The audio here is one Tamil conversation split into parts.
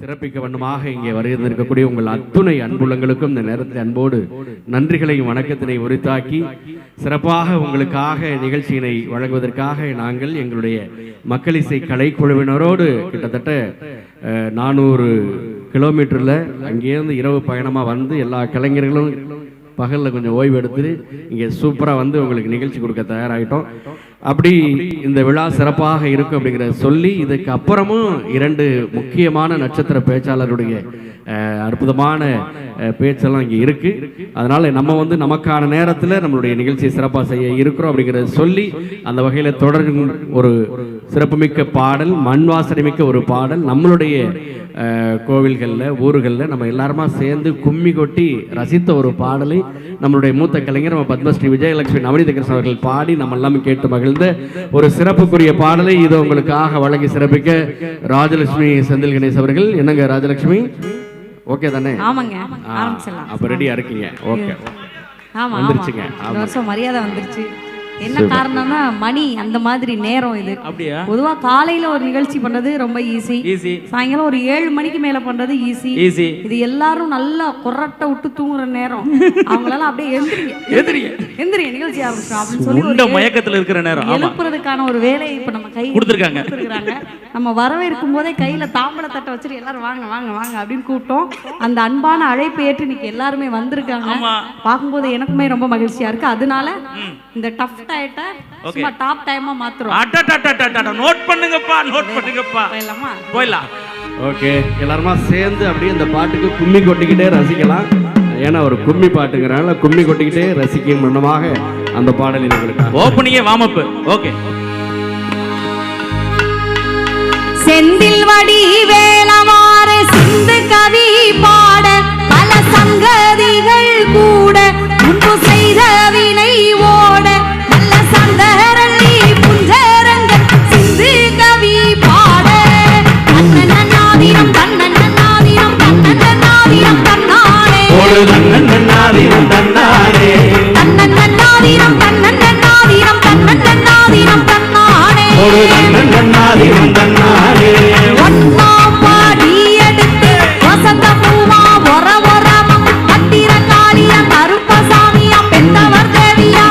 சிறப்பிக்க வண்ணமாக இங்கே வருகின்றிருக்கக்கூடிய உங்கள் அத்துணை அன்புள்ளங்களுக்கும் இந்த நேரத்தில் அன்போடு நன்றிகளையும் வணக்கத்தினை உரித்தாக்கி சிறப்பாக உங்களுக்காக நிகழ்ச்சியினை வழங்குவதற்காக நாங்கள் எங்களுடைய மக்களிசை கலைக்குழுவினரோடு கிட்டத்தட்ட 400 கிலோமீட்டரில் அங்கேருந்து இரவு பயணமாக வந்து எல்லா கலைஞர்களும் பகலில் கொஞ்சம் ஓய்வு எடுத்து இங்கே சூப்பராக வந்து உங்களுக்கு நிகழ்ச்சி கொடுக்க தயாராகிட்டோம். அப்படி இந்த விழா சிறப்பாக இருக்கும் அப்படிங்கிறத சொல்லி இதுக்கு அப்புறமும் 2 முக்கியமான நட்சத்திர பேச்சாளருடைய அற்புதமான பேச்செல்லாம் இங்கே இருக்குது. அதனால் நம்ம வந்து நமக்கான நேரத்தில் நம்மளுடைய நிகழ்ச்சியை சிறப்பாக செய்ய இருக்கிறோம் அப்படிங்கிறத சொல்லி அந்த வகையில் தொடரும் ஒரு சிறப்புமிக்க பாடல், மண் வாசனைமிக்க ஒரு பாடல், நம்மளுடைய கோவில்களில் ஊர்களில் நம்ம எல்லாருமா சேர்ந்து கும்மி கொட்டி ரசித்த ஒரு பாடலை நம்மளுடைய மூத்த கலைஞர் நம்ம பத்மஸ்ரீ விஜயலட்சுமி நவநீத கிருஷ்ணன் அவர்கள் பாடி நம்ம எல்லாமே கேட்டு மகிழ்ந்த ஒரு சிறப்புக்குரிய பாடலை இதை உங்களுக்காக வழங்கி சிறப்பிக்க ராஜலட்சுமி செந்தில் கணேஷ் அவர்கள். என்னங்க ராஜலட்சுமி, ஓகே தானே? ஆமாங்க, ஆரம்பிச்சலாம். அப்ப ரெடியா இருக்கீங்க? ஓகே, ஆமா வந்துருச்சுங்க. இந்த வருஷம் மரியாதை வந்துருச்சு. என்ன காரணம்னா மணி அந்த மாதிரி நேரம் இது. அப்படியே பொதுவா காலையில ஒரு நிகழ்ச்சி பண்றது ரொம்ப ஈஸி, சாயங்காலம் ஒரு 7 மணிக்கு மேல பண்றது ஈஸி. இது எல்லாரும் நல்லா கொரட்டை விட்டு தூங்குற நேரம். அவங்களால அப்படியே எந்திரிங்க நிகழ்ச்சி ஆரம்பிச்சோம் அப்படின்னு சொல்லி மயக்கத்துல இருக்கிற நேரம் எழுப்புறதுக்கான ஒரு வேலையை இப்ப நம்ம கை கொடுத்துருக்காங்க. நம்ம வரவேற்கும் போதே கையில தாம்பள தட்டை வச்சுட்டு எல்லாரும் வாங்க வாங்க வாங்க அப்படின்னு கூப்பிட்டோம். அந்த அன்பான அழைப்பை ஏற்று இன்னைக்கு எல்லாருமே வந்திருக்காங்க. பார்க்கும்போது எனக்குமே ரொம்ப மகிழ்ச்சியா இருக்கு. அதனால இந்த டஃப் டைட்ட சும்மா டாப் டைமா மாத்துறோம். நோட் பண்ணுங்கப்பா. போயிடலாம். ஓகே, எல்லாருமா சேர்ந்து அப்படியே இந்த பாட்டுக்கு கும்மி கொட்டிக்கிட்டே ரசிக்கலாம். ஏன்னா ஒரு கும்மி பாட்டுங்கிறனால கும்மி கொட்டிக்கிட்டே ரசிக்கும் மன்னமாக அந்த பாடலில் உங்களுக்கு ஓப்பனிங்கே வார்ம் அப். ஓகே. செந்தில் வடி வேலமாற சிந்து கவி பாட பல சங்கதிகள் கூட முன்பு செய்த வினை ஓட நல்ல சந்தரள்ளி புஞ்சரங்கள் சிந்து கவி பாட தன்னன்னாதிரம் தன்னன்னாதிரம் தன்னன்னாதிரம் தன்னானே ஒரு தன்னன்னாதிரம் தன்னானே தன்னன்னாதிரம் தன்னன்னாதிரம் தன்னன்னாதிரம் தன்னானே ஒரு தன்னன்னாதிரம் தன்னானே ஒன்னாம் பாடி எடுத்து வசந்த பூமா ஒர ஒரமா பத்திர காளியா கருப்பசாமியா பெத்தவர் தேவியா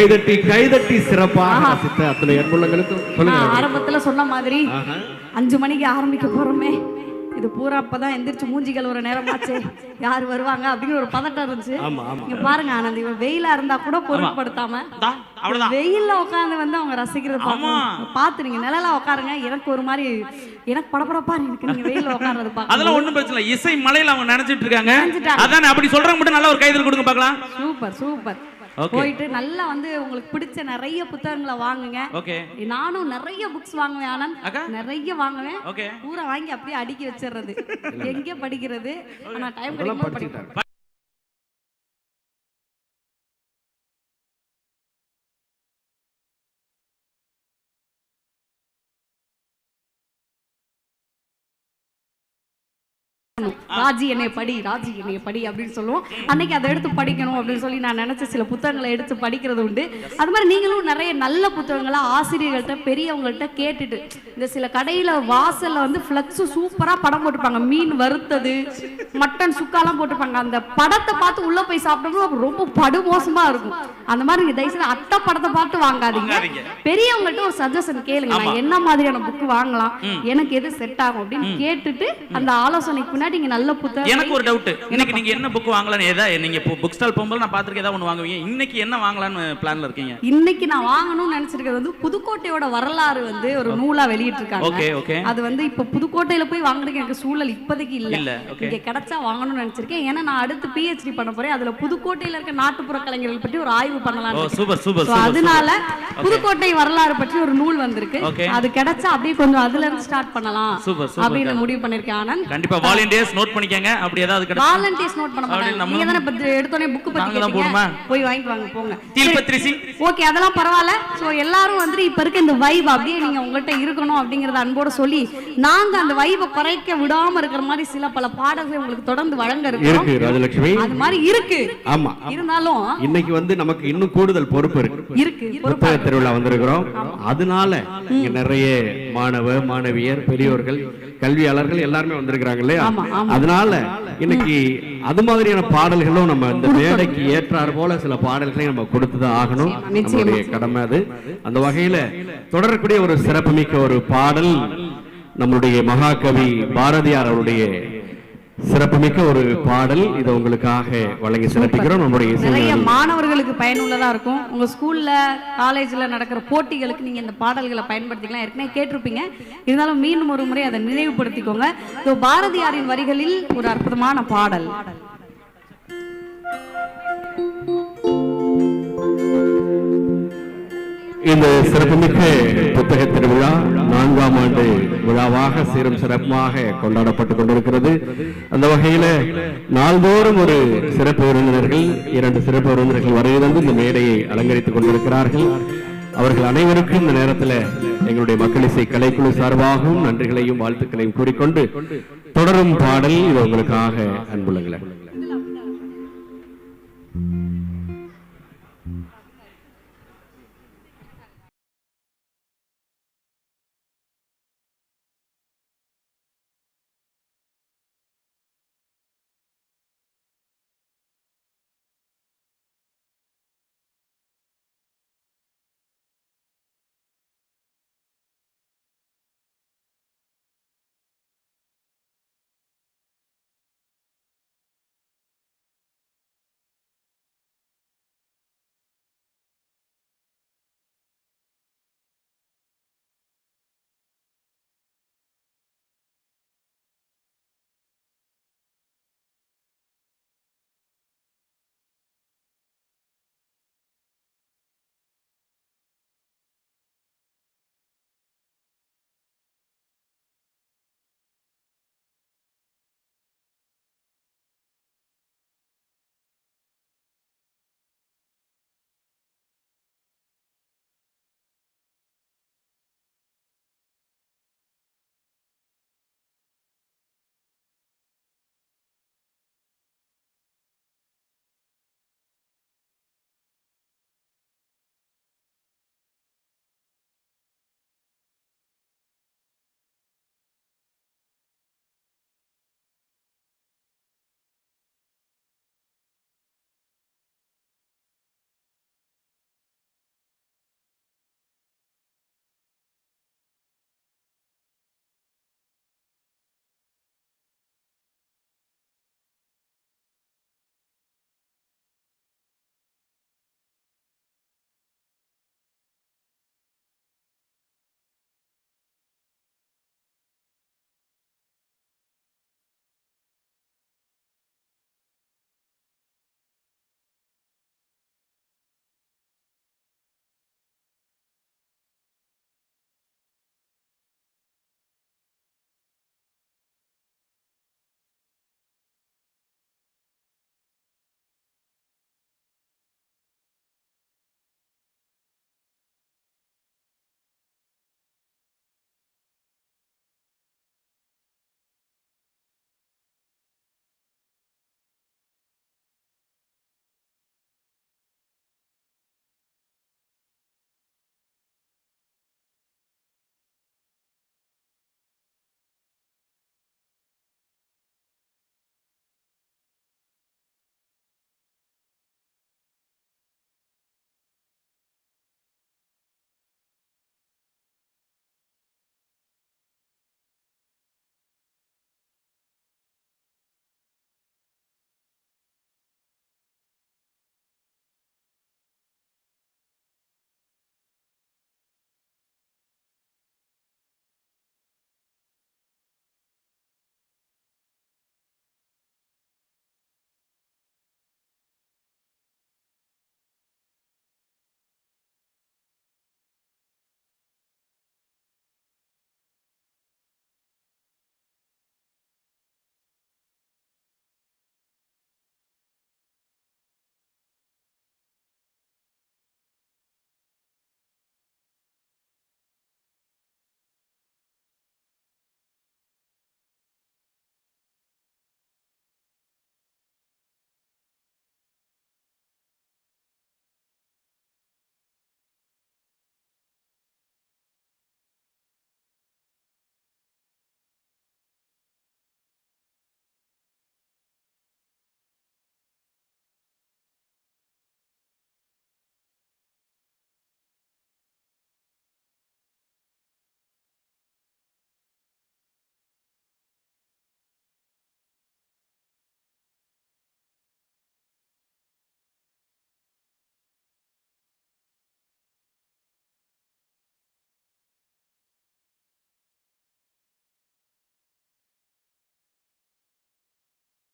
கைதட்டி சிறப்பாக ரசித்த அத்தனை அன்புள்ளங்களுக்கும் சொல்லுங்க. ஆரம்பத்துல சொன்ன மாதிரி 5 மணிக்கு ஆரம்பிக்க போறோமே, இது பூரா அப்பதான் எந்திரிச்சு மூஞ்சிகள் ஒரு நேரமாச்சு, யார் வருவாங்க அப்படிங்கிற ஒரு பதட்டம் இருந்துச்சு. இங்க பாருங்க ஆனந்த், இவன் வெயிலா இருந்தா கூட பொருட்படுத்தாம வெயில்ல உட்காந்து வந்து அவங்க ரசிக்கிறது பார்த்து நீங்க நிழலா உட்காருங்க. எனக்கு ஒரு மாதிரி எனக்கு படபடப்பா இருக்கு நீங்க வெயில்ல உட்கார்றது பார்க்க. அதெல்லாம் ஒண்ணும் பிரச்சனை இல்லை. இசை மலையில அவங்க நினைச்சிட்டு இருக்காங்க. அதானே, அப்படி சொல்றவங்க மட்டும் நல்ல ஒரு கைதல் கொடுங்க பார்க்கலாம். Super super. போயிட்டு நல்லா வந்து உங்களுக்கு பிடிச்ச நிறைய புத்தகங்களை வாங்குங்க. நானும் நிறைய புக்ஸ் வாங்குவேன் ஆனந்த், நிறைய வாங்குவேன். பூரா வாங்கி அப்படியே அடுக்கி வச்சிடுறது, எங்க படிக்கிறது. ஆனா டைம் கிடைக்கும் படிக்கிறேன். ராஜி என்னைய படி, ராஜி என்னைய படி அப்படின்னு சொல்லுவோம். அன்னைக்கு அதை எடுத்து படிக்கணும் அப்படின்னு சொல்லி நான் நினைச்ச சில புத்தகங்களை எடுத்து படிக்கிறது உண்டு. அது மாதிரி நீங்களும் நிறைய நல்ல புத்தகங்களை ஆசிரியர்கள்ட்ட பெரியவங்கள்ட்ட கேட்டுட்டு, இந்த சில கடையில வாசல்ல வந்து ஃப்ளக்ஸ் சூப்பரா படம் போட்டுப்பாங்க, மீன் வறுத்தது, மட்டன் சுக்காலாம் போட்டுப்பாங்க. அந்த படத்தை பார்த்து உள்ள போய் சாப்பிட்டோம்னா ரொம்ப படுமோசமா இருக்கும். அந்த மாதிரி நீங்க தயவுசெய்து அட்டை படத்தை பார்த்து வாங்காதீங்க. பெரியவங்கள்ட்ட ஒரு சஜஷன் கேளுங்க, நான் என்ன மாதிரியான புக் வாங்கலாம், எனக்கு எது செட் ஆகும் அப்படின்னு கேட்டுட்டு அந்த ஆலோசனைக்கு முன்னாடி நீங்க நல்ல புத்தகம். எனக்கு ஒரு டவுட், இன்னைக்கு நீங்க என்ன புக் வாங்கலாம்னு ஏதா நீங்க புக் ஸ்டால் போகும்போது நான் பாத்துருக்கேன் ஏதாவது ஒன்று வாங்குவீங்க. இன்னைக்கு என்ன வாங்கலாம்னு பிளான்ல இருக்கீங்க? இன்னைக்கு நான் வாங்கணும்னு நினைச்சிருக்கிறது வந்து புதுக்கோட்டையோட வரலாறு வந்து ஒரு நூலா வெளியிட்டு இருக்காங்க. அது வந்து இப்ப புதுக்கோட்டையில போய் வாங்குறதுக்கு எனக்கு சூழல் இப்போதைக்கு இல்ல. இங்க கிடைச்சா வாங்கணும்னு நினைச்சிருக்கேன். ஏன்னா நான் அடுத்து PhD பண்ண போறேன். அதுல புதுக்கோட்டையில இருக்க நாட்டுப்புற கலைஞர்கள் பற்றி ஒரு ஆய்வு பண்ணலாம். அதனால புதுக்கோட்டை வரலாறு பற்றி ஒரு நூல் வந்திருக்கு. அது கிடைச்சா அப்படியே கொஞ்சம் அதுல இருந்து ஸ்டார்ட் பண்ணலாம் அப்படின்னு முடிவு பண்ணிருக்கேன் ஆனந்த். கண்டிப்பா வாலண்டியர்ஸ் நோட் பண்ணிக்கங்க. அப்படி ஏதாவது கிடைச்சா வாலண்டியர்ஸ் நோட் பண்ண மாட்டாங்க. நீங்க தான எடுத்தோனே புக் பத்தி கேட்டீங்க, போய் வாங்கிட்டு வாங்க போங்க. தீல்பத்ரிசி ஓகே, அதெல்லாம் பரவாயில்ல. சோ எல்லாரும் வந்து இப்ப இருக்க இந்த வைப் அப்படியே நீங்க உங்கள்ட்ட இருக்கணும் அப்படிங்கறத அன்போட சொல்லி நாங்க அந்த வைபை குறைக்க விடாம இருக்கிற மாதிரி சில பல பாடல்கள் உங்களுக்கு தொடர்ந்து வழங்க இருக்கு ராஜலட்சுமி. அது மாதிரி இருக்கு. ஆமா, இருந்தாலும் இன்னைக்கு வந்து நமக்கு இன்னும் கூடுதல் பொறுப்பு இருக்கு. புத்தக திருவிழா வந்திருக்கிறோம். அதனால இங்க நிறைய மாணவ மாணவியர் பெரியோர்கள் கல்வியாளர்கள் எல்லாருமே வந்திருக்கிறாங்க இல்லையா? அதனால இன்னைக்கு அது மாதிரியான பாடல்களும் நம்ம இந்த மேடைக்கு ஏற்றாறு போல சில பாடல்களை நம்ம கொடுத்துதான் ஆகணும், நம்மளுடைய கடமை அது. அந்த வகையில தொடரக்கூடிய ஒரு சிறப்புமிக்க ஒரு பாடல் நம்மளுடைய மகாகவி பாரதியார் அவருடைய சிறப்புமிக்க ஒரு பாடல். இதை உங்களுக்காக வழங்கி சிறப்பிக்கிறோம். நம்முடைய நிறைய மாணவர்களுக்கு பயனுள்ளதா இருக்கும். உங்க ஸ்கூல்ல காலேஜ்ல நடக்கிற போட்டிகளுக்கு நீங்க இந்த பாடல்களை பயன்படுத்திக்கலாம். ஏற்கனவே கேட்டிருப்பீங்க, இருந்தாலும் மீண்டும் ஒரு முறை அதை நினைவுபடுத்திக்கோங்க. பாரதியாரின் வரிகளில் ஒரு அற்புதமான பாடல். இந்த சிறப்புமிக்க புத்தக திருவிழா 4ஆம் ஆண்டு விழாவாக சீரும் சிறப்பாக கொண்டாடப்பட்டுக் கொண்டிருக்கிறது. அந்த வகையில நாள்தோறும் ஒரு சிறப்பு விருந்தினர்கள் 2 சிறப்பு விருந்தினர்கள் வருகிறது இந்த மேடையை அலங்கரித்துக் கொண்டிருக்கிறார்கள். அவர்கள் அனைவருக்கும் இந்த நேரத்தில் எங்களுடைய மக்கள் இசை கலைக்குழு சார்பாகவும் நன்றிகளையும் வாழ்த்துக்களையும் கூறிக்கொண்டு தொடரும் பாடல் இது உங்களுக்காக அன்புள்ளங்களே.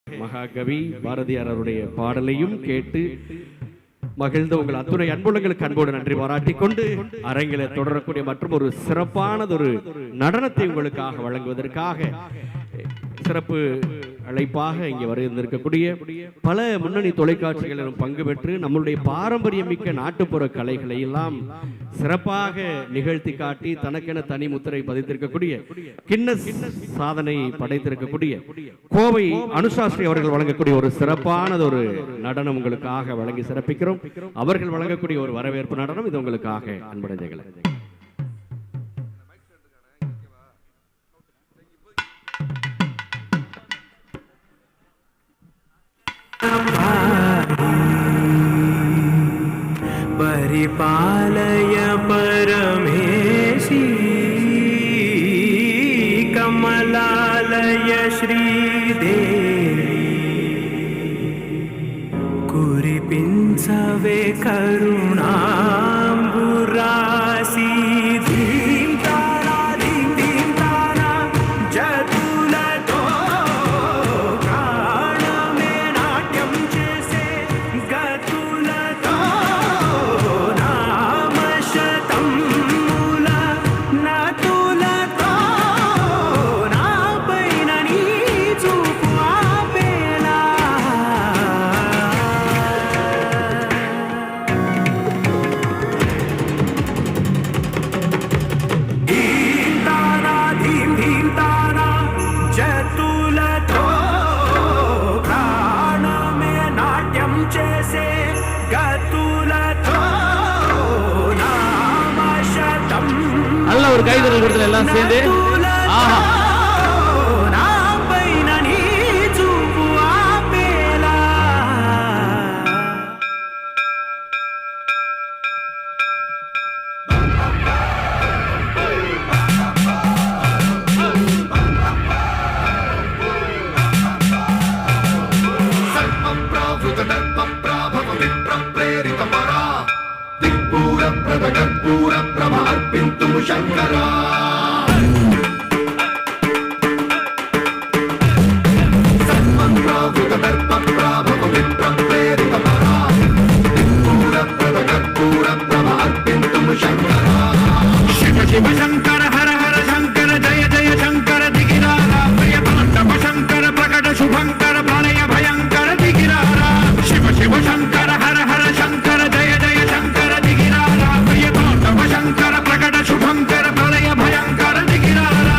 மகாகவி பாரதியார் அவருடைய பாடலையும் கேட்டு மகிழ்ந்த உங்கள் அத்துணை அன்புள்ளங்களுக்கு அன்போடு நன்றி பாராட்டிக் கொண்டு அரங்கில தொடரக்கூடிய மற்றும் ஒரு சிறப்பானதொரு நடனத்தை உங்களுக்காக வழங்குவதற்காக சிறப்பு அழைப்பாக இங்கே வருகின்றிருக்கக்கூடிய பல முன்னணி தொலைக்காட்சிகளிலும் பங்கு பெற்று நம்மளுடைய பாரம்பரியமிக்க நாட்டுப்புற கலைகளை எல்லாம் சிறப்பாக நிகழ்த்தி காட்டி தனக்கென தனி முத்திரை பதித்திருக்கக்கூடிய கின்னஸ் சாதனை படைத்திருக்கக்கூடிய கோவை அனுஷாஸ்ரீ அவர்கள் வழங்கக்கூடிய ஒரு சிறப்பானதொரு நடனம் உங்களுக்காக வழங்கி சிறப்பிக்கிறோம். அவர்கள் வழங்கக்கூடிய ஒரு வரவேற்பு நடனம் இது உங்களுக்காக அன்படைந்தகளை. परिपालय परमेशी कमलालय श्रीदेवी कुरिपिंचवे करुणांबुरासी धीम तारा जतुलतो प्राणमे नाट्यं चेसे गतुलतो ஒரு கைதறல் கொடுத்து எல்லாம் சேர்ந்து ஆஹா शंकरा शिव शिव शंकर हर हर शंकर जय जय शंकर दिगिरारा प्रिय तांडव शंकर प्रकट शुभंकर प्रलय भयंकर दिगिरारा शिव शिव शंकर हर हर शंकर जय जय शंकर दिगिरारा प्रिय तांडव शंकर प्रकट शुभंकर प्रलय भयंकर दिगिरारा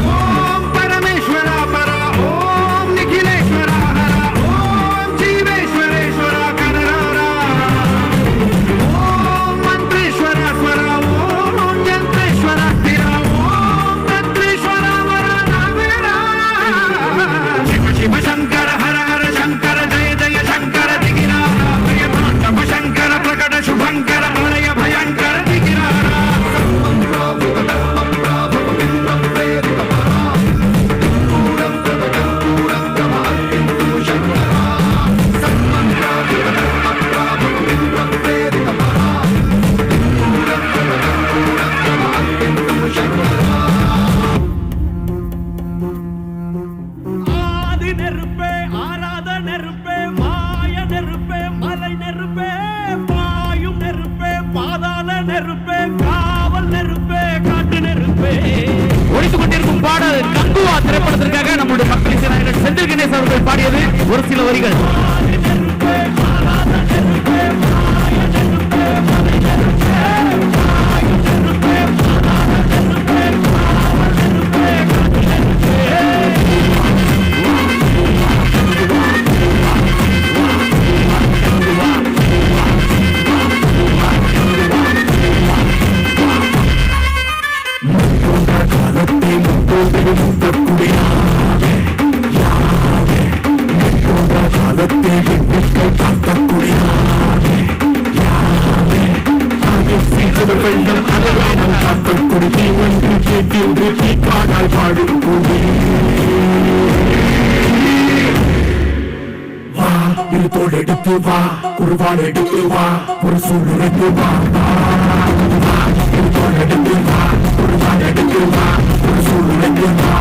ओम परमेश्वरा परा ओम निखिलेश्वरा हरा ओम जीवेश्वरेश्वरा कनरारा ओम मंत्रेश्वरा स्वरा ओम यंत्रेश्वरा स्थिरा ओम तंत्रेश्वरा वरा नागेरा शिव शिव शंकर हर हर शंकर जय जय शंकर दिगिरारा प्रिय तांडव शंकर प्रकट शुभंकर प्रलय भयंकर दिगिरारा ஆதி நெருப்பே ஆராத நெருப்பே மாய நெருப்பே மலை நெருப்பே பாயும் நெருப்பே பாதாள நெருப்பே காவல் நெருப்பே காட்டு நெருப்பே ஒழித்துக் கொண்டிருக்கும் பாடல் கங்குவா திரைப்படத்திற்காக நம்முடைய மக்கள் இசைஞானி செந்தில் கணேசன் அவர்கள் பாடியது ஒரு சில வரிகள். ஆதி நெருப்பே ஆராத நெருப்பே மாய நெருப்பே மலை நெருப்பே பாயும் நெருப்பே பாதாள நெருப்பே காவல் நெருப்பே காட்டு நெருப்பே எடுத்து வா குருவான் எடுத்து வா ஒரு சூழ் எடுத்து வா எடுத்து வா குருவான் எடுத்து வா ஒரு சூழ் எடுத்து வா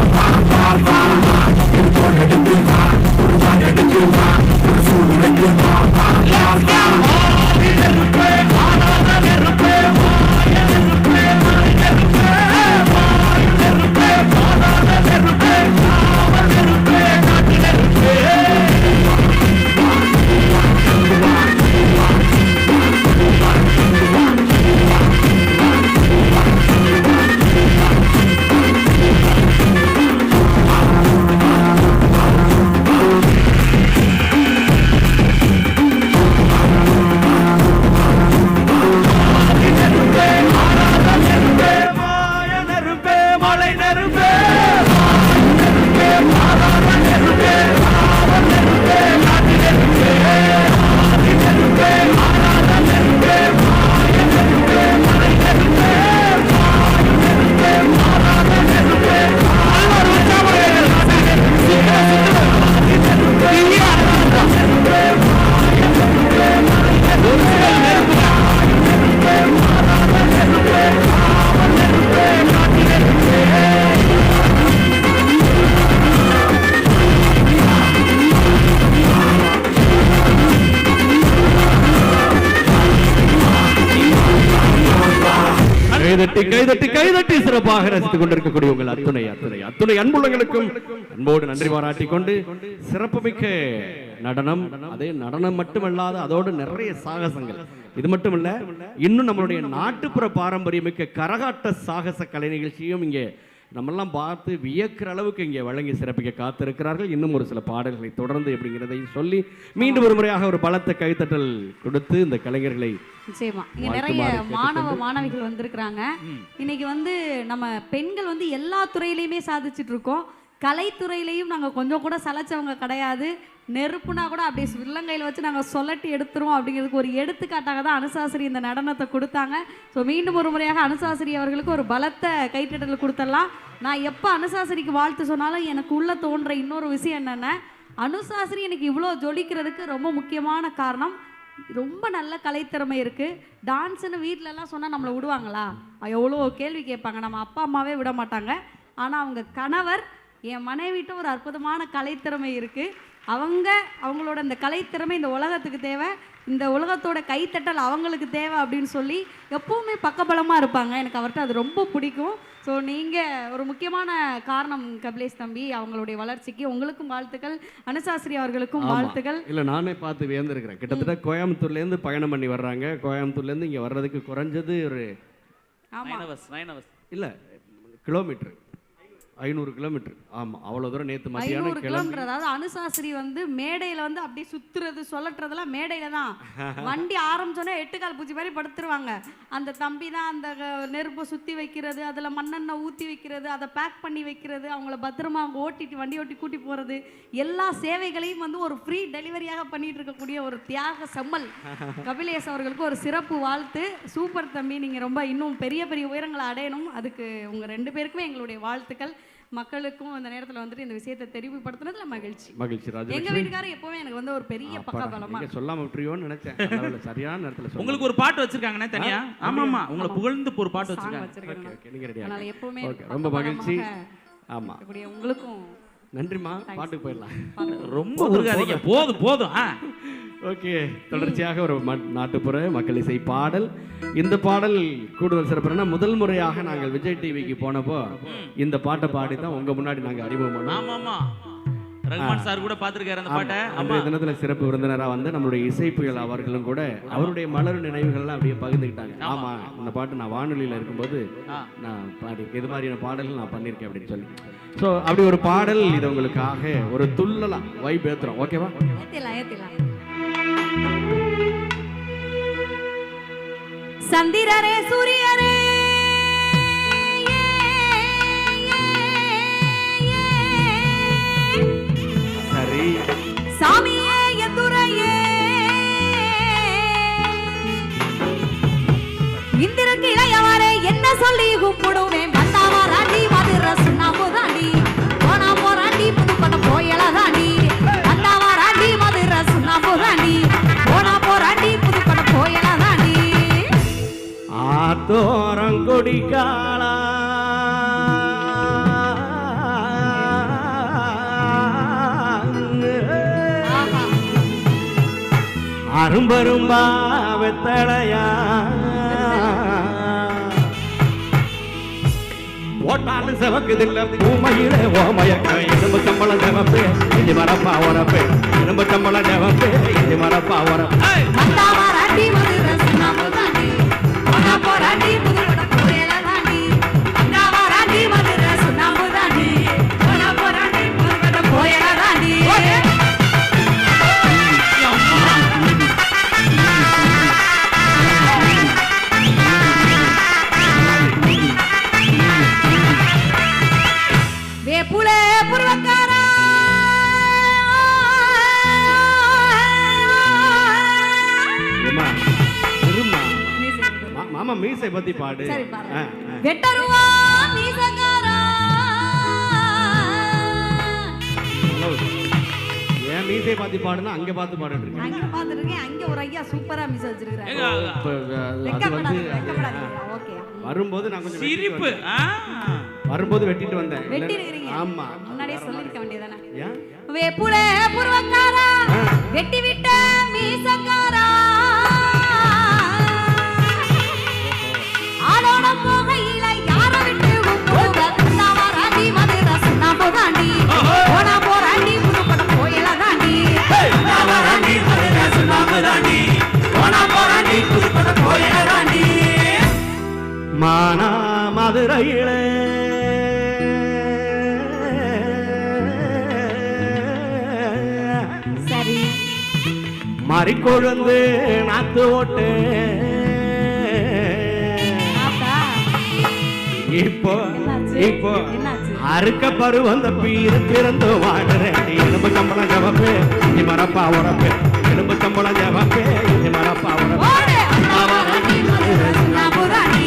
எடுத்து வா குருவான் கைதட்டி கைதட்டி கைதட்டி சிறப்பாக ரசித்துக் கொண்டிருக்கக்கூடிய உங்கள் அத்துணை அத்துணை அத்துணை அன்புள்ளங்களுக்கும் அன்போடு நன்றி பாராட்டிக் கொண்டு சிறப்புமிக்க நடனம், அதே நடனம் மட்டுமல்லாத அதோடு நிறைய சாகசங்கள். இது மட்டுமல்ல, இன்னும் நம்மளுடைய நாட்டுப்புற பாரம்பரியமிக்க கரகாட்ட சாகச கலை நிகழ்ச்சியும் இங்கே நம்மெல்லாம் பார்த்து வியக்கிற அளவுக்கு இங்கே வழங்கி சிறப்பிக்க காத்திருக்கிறார்கள். இன்னும் ஒரு சில பாடல்களை தொடர்ந்து எப்படிங்கிறதை சொல்லி மீண்டும் ஒரு முறையாக ஒரு பலத்த கைத்தட்டல் கொடுத்து இந்த கலைஞர்களை நிச்சயமா இங்க நிறைய மாணவிகள் வந்திருக்கிறாங்க. இன்னைக்கு நம்ம பெண்கள் எல்லா துறையிலையுமே சாதிச்சுட்டு இருக்கோம். கலைத்துறையிலையும் நாங்கள் கொஞ்சம் கூட சலைச்சவங்க கிடையாது. நெருப்புனா கூட அப்படியே வில்லங்கையில் வச்சு நாங்கள் சொல்லட்டி எடுத்துருவோம் அப்படிங்கிறதுக்கு ஒரு எடுத்துக்காட்டாக தான் அனுசாசிரி இந்த நடனத்தை கொடுத்தாங்க. ஸோ மீண்டும் ஒரு முறையாக அனுசாசிரி அவர்களுக்கு ஒரு பலத்த கைத்தட்டல் கொடுத்துடலாம். நான் எப்போ அனுசாசிரிக்கு வாழ்த்து சொன்னாலும் எனக்கு உள்ள தோன்ற இன்னொரு விஷயம் என்னென்ன, அனுசாசிரி எனக்கு இவ்வளோ ஜொலிக்கிறதுக்கு ரொம்ப முக்கியமான காரணம், ரொம்ப நல்ல கலைத்திறமை இருக்குது. டான்ஸுன்னு வீட்டிலலாம் சொன்னால் நம்மளை விடுவாங்களா? எவ்வளோ கேள்வி கேட்பாங்க. நம்ம அப்பா அம்மாவே விட மாட்டாங்க. ஆனால் அவங்க கணவர், என் மனைவிட்ட ஒரு அற்புதமான கலைத்திறமை இருக்குது. அவங்களோட இந்த கலைத்திறமை இந்த உலகத்துக்கு தேவை, இந்த உலகத்தோட கைத்தட்டல் அவங்களுக்கு தேவை அப்படின்னு சொல்லி எப்பவுமே பக்கபலமாக இருப்பாங்க. எனக்கு அவர்கிட்ட அது ரொம்ப பிடிக்கும். ஸோ நீங்கள் ஒரு முக்கியமான காரணம் கபிலேஷ் தம்பி. அவங்களுடைய வளர்ச்சிக்கு உங்களுக்கும் வாழ்த்துக்கள், அனுசாசிரி அவர்களுக்கும் வாழ்த்துக்கள். இல்லை, நானே பார்த்து வியந்திருக்கிறேன். கிட்டத்தட்ட கோயம்புத்தூர்லேருந்து பயணம் பண்ணி வர்றாங்க. கோயம்புத்தூர்லேருந்து இங்கே வர்றதுக்கு குறைஞ்சது ஒரு 9 hours இல்லை கிலோமீட்டர், 500 கிலோமீட்டர். ஆமாம், அவ்வளோ தூரம் நேற்று மத்தியானம் கிலோமீட்டர். அதாவது அனுசாசிரி மேடையில் அப்படியே சுற்றுறது சொல்லட்டுறதெல்லாம் மேடையில் தான். வண்டி ஆரம்பிச்சோன்னே 8 கால் பூச்சி மாதிரி படுத்துருவாங்க. அந்த தம்பி தான் அந்த நெருப்பை சுற்றி வைக்கிறது, அதில் மண்ணெண்ணெய் ஊற்றி வைக்கிறது, அதை பேக் பண்ணி வைக்கிறது, அவங்கள பத்திரமா அவங்க வண்டி ஓட்டி கூட்டி போகிறது, எல்லா சேவைகளையும் ஒரு ஃப்ரீ டெலிவரியாக பண்ணிட்டு இருக்கக்கூடிய ஒரு தியாக செம்மல் கபிலேஷ் அவர்களுக்கு ஒரு சிறப்பு வாழ்த்து. சூப்பர் தம்பி, நீங்கள் ரொம்ப இன்னும் பெரிய பெரிய உயரங்களை அடையணும். அதுக்கு உங்கள் 2 பேருக்குமே எங்களுடைய வாழ்த்துக்கள். மக்களுக்கும் அந்த நேரத்தில் இந்த விஷயத்தை தெரிவுபடுத்தினதுல மகிழ்ச்சி. எங்க வீட்டுக்காரர் எப்பவுமே எனக்கு ஒரு பெரிய பக்கபலமா. சொல்லாம விட்டுருவோன்னு நினைச்சேன். சரியான நேரத்துல உங்களுக்கு ஒரு பாட்டு வச்சிருக்காங்கண்ணே தனியா. ஆமாமா, உங்களை புகழ்ந்து ஒரு பாட்டு வச்சிருக்காங்க. ஓகே, நீங்க ரெடியா? அதனால எப்பவுமே ரொம்ப மகிழ்ச்சி. ஆமா, உங்களுக்கும் நன்றிமா. பாட்டுக்கு போயிடலாம். ரொம்ப உருகாதீங்க, போதும். ஓகே, தொடர்ச்சியாக ஒரு நாட்டுப்புற மக்கள் இசை பாடல். இந்த பாடல் கூடுதல் சிறப்புனா, முதல் முறையாக நாங்கள் விஜய் டிவிக்கு போனப்போ இந்த பாட்டை பாடி தான் உங்க முன்னாடி நாங்கள் அறிமுகம் பண்ணோம். ஆமா, ரஹ்மான் சார் கூட பார்த்திருக்காரு அந்த பாட்டை. அன்றைய தினத்தில் சிறப்பு விருந்தினராக நம்மளுடைய இசை புயல் அவர்களும் கூட அவருடைய மலர் நினைவுகள்லாம் அப்படியே பகிர்ந்துக்கிட்டாங்க. ஆமா, இந்த பாட்டு நான் வானொலியில் இருக்கும்போது நான் பாடி இது மாதிரியான பாடல்கள் நான் பண்ணியிருக்கேன் அப்படின்னு சொல்லி. ஸோ அப்படி ஒரு பாடல் இது உங்களுக்காக ஒரு துள்ளலா வைப் ஏத்துறோம். ஓகேவா? சந்திரரே சூரியரே சரி, சாமியே எதுரையே இந்திரக்கு இளையவரே என்ன சொல்லி கூப்பிடுவேன். வந்தாவா ராண்டி மதுரை சுண்ணாம்பு தாண்டி போனா போராண்டி புதுக்கோட்டை போயல தாண்டி. வந்தாவா ராண்டி மதுரை சுண்ணாம்பு தாண்டி போனா போராண்டி புதுக்கோட்டை போயல தாண்டி. ஆத்தோரங்கொடி காலா அரும்பரும்பா வெத்தளையா ஓட்டாலு செவக்குதில்ல பூமையில ஓமயக்க எலும்பு கம்பளம் செவப்பே இஞ்சி மரப்பா உரப்பே எலும்பு கம்பளம் செவப்பே இஞ்சி மரப்பா உரப்பே. போராண்டி புதுக்கோட்டை போயல தாண்டி. வந்தாவா ராண்டி மதுரை சுண்ணாம்பு தாண்டி போனா போராண்டி புதுக்கோட்டை போயல தாண்டி. வேப்புலே புருவக்காரா மாமா மீசை பத்தி பாடு. வெட்டருவா மீசக்காரா. ஏன் மீசை பத்தி பாடுனா அங்க பார்த்து பாடுட்டு அங்க பாத்துருக்கேன். அங்க ஒரு ஐயா சூப்பரா மீச வச்சிருக்காரு. ஓகே, வரும்போது நான் கொஞ்சம் சிரிப்பு வரும்போது வெட்டிட்டு வந்தேன். வெட்டி இருக்கீங்க. ஆமா, முன்னாடியே சொல்லிருக்க வேண்டியதானே. ஏன் வேப்புலே புருவக்காரா வெட்டி விட்ட மீசக்காரா ஆளோட போக மதுரையிலே சரி மறிக்கொழுந்து நாத்து ஓட்டு ஆத்தா இப்போ என்னாச்சு? இப்போ என்னாச்சு? அறுக்க பரு வந்த பீரு பிறந்து வாடுறேன் எலும்பு கம்பளம் ஜவப்பே இஞ்சி மரப்பா உரப்பே எலும்பு கம்பளம் ஜவப்பே இஞ்சி மரப்பா உரப்பே ஓடு அந்தாவராணி மதுரை சுண்ணாம்புராணி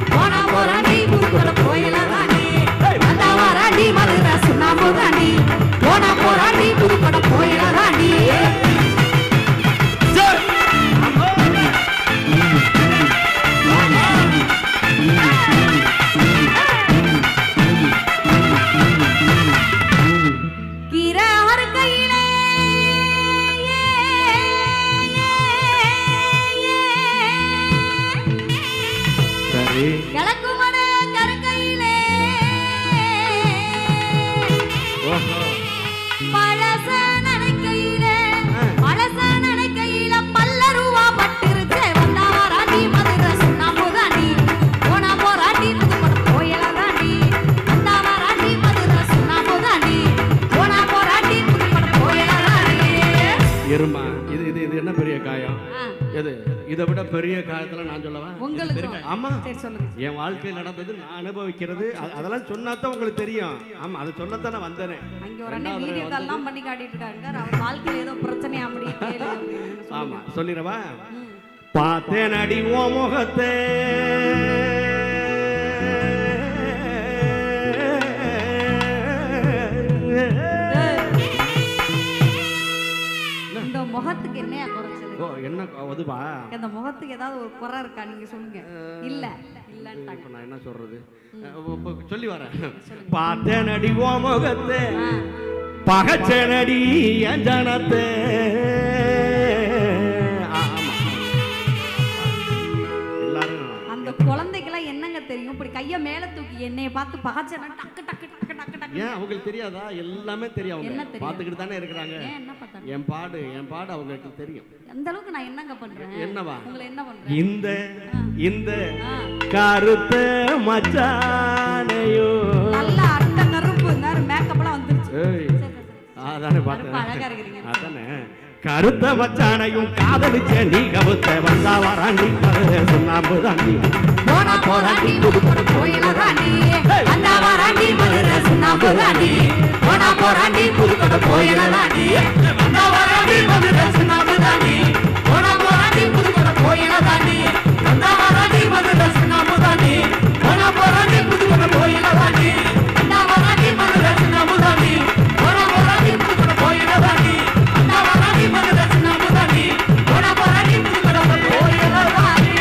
போனா போராணி புதுக்கோட கோயிலராணி அந்தாவராணி மதுரை சுண்ணாம்புராணி போனா போராணி புதுக்கோட கோயிலராணி கீரை அறுக்கையிலே சரி கிழக்குமட கருக்கையிலே ஓஹோ பழச நனைக்கையிலே பல்லருவா பட்டிருச்சே வந்தாராண்டி மதுரை சுண்ணாம்புதாண்டி போனா போராண்டி புதுக்கோட கோயிலராண்டி வந்தாராண்டி மதுரை சுண்ணாம்புதாண்டி போனா போராண்டி புதுக்கோட கோயிலராண்டி எருமா இது இது இது என்ன பெரிய காயம் எது இதை விட பெரிய காயத்துல நான் சொல்லவா உங்களுக்கு ஆமா சரி சொல்லுங்க என் வாழ்க்கையில் நடந்தது நான் அனுபவிக்கிறது அதெல்லாம் சொன்னாதான் உங்களுக்கு தெரியும் ஆமா அதை சொல்லத்தான் நான் வந்தேன் அங்க ஒரு அண்ணன் வீடியோ கால்லாம் பண்ணி காட்டிட்டு இருக்காங்க அவர் வாழ்க்கையில ஏதோ பிரச்சனை அப்படி கேளு அப்படின்னு ஆமா சொல்லிடவா பார்த்தேன் அடி ஓ முகத்தே இந்த முகத்துக்கு என்னையா குறைச்சது ஓ என்ன அதுவா இந்த முகத்துக்கு ஏதாவது ஒரு குறை இருக்கா நீங்க சொல்லுங்க இல்ல இல்லன்ட்டாங்க இப்ப நான் என்ன சொல்றது சொல்லி வரேன் பார்த்தேன் அடி ஓ முகத்தே பகச்சனடி அஞ்சனத்தே ஆமா எல்லாரும் அந்த குழந்தைக்கெல்லாம் என்னங்க தெரியும் இப்படி கைய மேல தூக்கி என்னைய பார்த்து பகச்சன டக்கு டக்கு டக்கு டக்கு டக்கு ஏன் அவங்களுக்கு தெரியாதா எல்லாமே தெரியும் என்ன அவங்க தெரியும்? பார்த்துக்கிட்டு தானே இருக்கிறாங்க ஏன் என்ன பார்த்தாங்க என் பாடு அவங்களுக்கு தெரியும் அந்த அளவுக்கு நான் என்னங்க பண்றேன் என்னவா உங்களை என்ன பண்றேன் இந்த இந்த கருத்த மச்சானையோ நல்ல அட்டை கருப்பு நேரம் மேக்கப்லாம் வந்துருச்சு ஏய் சரி, சரி, சரி. அதானே கருப்பு பார்த்தேன் அழகா இருக்கிறீங்க அதானே கருத்த மச்சானையும் காதலிச்ச நீ கவுத்த வந்தா வராண்டி சுண்ணாம்பு தாண்டி போனா போராண்டி புதுக்கோட கோயிலராண்டி அந்த வராண்டி மதுரை சுண்ணாம்புராண்டி போனா போராண்டி புதுக்கோட கோயிலராண்டி அந்த வராண்டி மதுரை சுண்ணாம்புராண்டி போனா போராண்டி புதுக்கோட கோயிலராண்டி அந்த வராண்டி மதுரை சுண்ணாம்புராண்டி போனா போராண்டி புதுக்கோட கோயிலராண்டி அந்த வராண்டி மதுரை சுண்ணாம்புராண்டி போனா போராண்டி புதுக்கோட கோயிலராண்டி அந்த வராண்டி மதுரை சுண்ணாம்புராண்டி போனா போராண்டி புதுக்கோட கோயிலராண்டி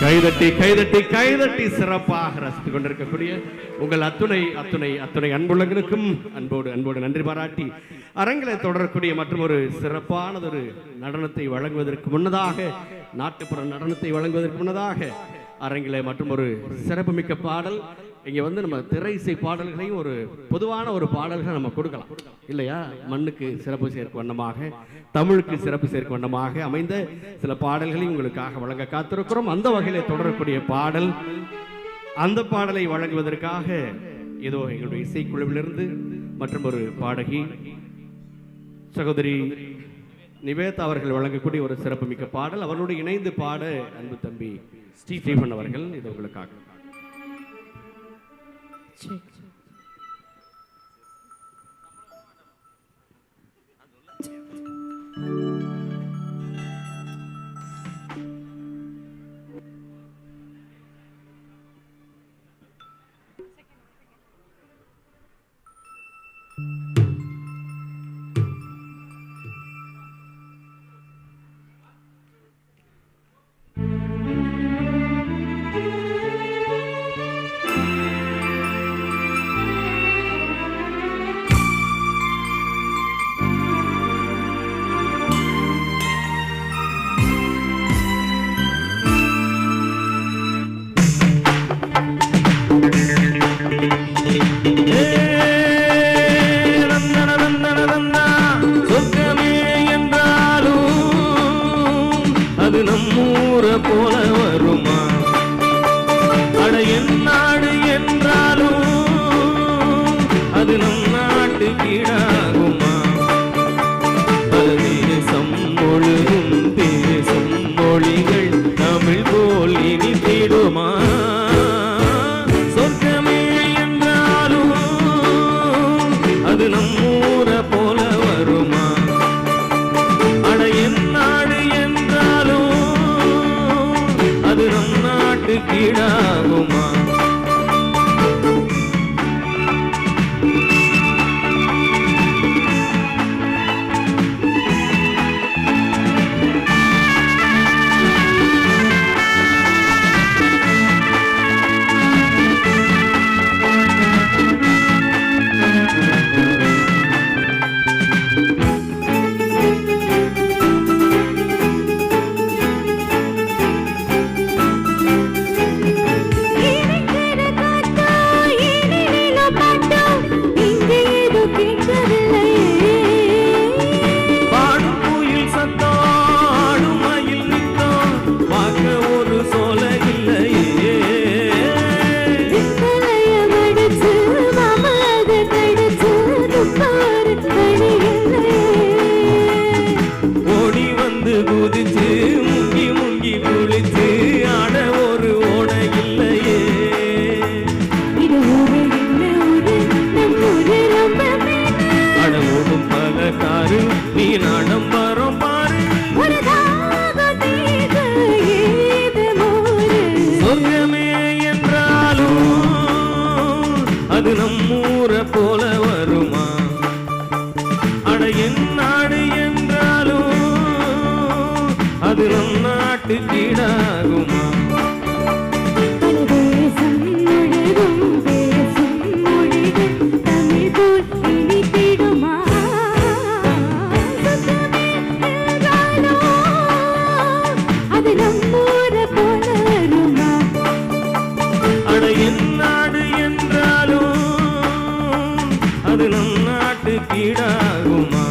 கைதட்டி கைதட்டி கைதட்டி சிறப்பாக ரசித்துக் கொண்டிருக்கக்கூடிய உங்கள் அத்துணை அன்புள்ளங்களுக்கும் அன்போடு நன்றி பாராட்டி அரங்கிலே தொடரக்கூடிய மற்றும் ஒரு சிறப்பானதொரு நடனத்தை வழங்குவதற்கு முன்னதாக நாட்டுப்புற நடனத்தை வழங்குவதற்கு முன்னதாக அரங்கிலே மற்றும் ஒரு சிறப்புமிக்க பாடல் இங்க வந்து நம்ம திரை இசை பாடல்களையும் ஒரு பொதுவான ஒரு பாடல்களை நம்ம கொடுக்கலாம் இல்லையா மண்ணுக்கு சிறப்பு சேர்க்கும் வண்ணமாக தமிழுக்கு சிறப்பு சேர்க்கும் வண்ணமாக அமைந்த சில பாடல்களையும் உங்களுக்காக வழங்க காத்திருக்கிறோம் அந்த வகையில தொடரக்கூடிய பாடல் அந்த பாடலை வழங்குவதற்காக ஏதோ எங்களுடைய இசைக்குழுவிலிருந்து மற்றும் ஒரு பாடகி சகோதரி நிவேதா அவர்கள் வழங்கக்கூடிய ஒரு சிறப்புமிக்க பாடல் அவர்களோடு இணைந்து பாட அன்பு தம்பி ஸ்டீஃபன் அவர்கள் இது உங்களுக்காக அது நம்மூரை போல வருமா? அட என் நாடு என்றாலும் அது நம் நாட்டு கீழாகுமா? அட என் நாடு என்றாலும் அது நம் நாட்டு கீழாகுமா?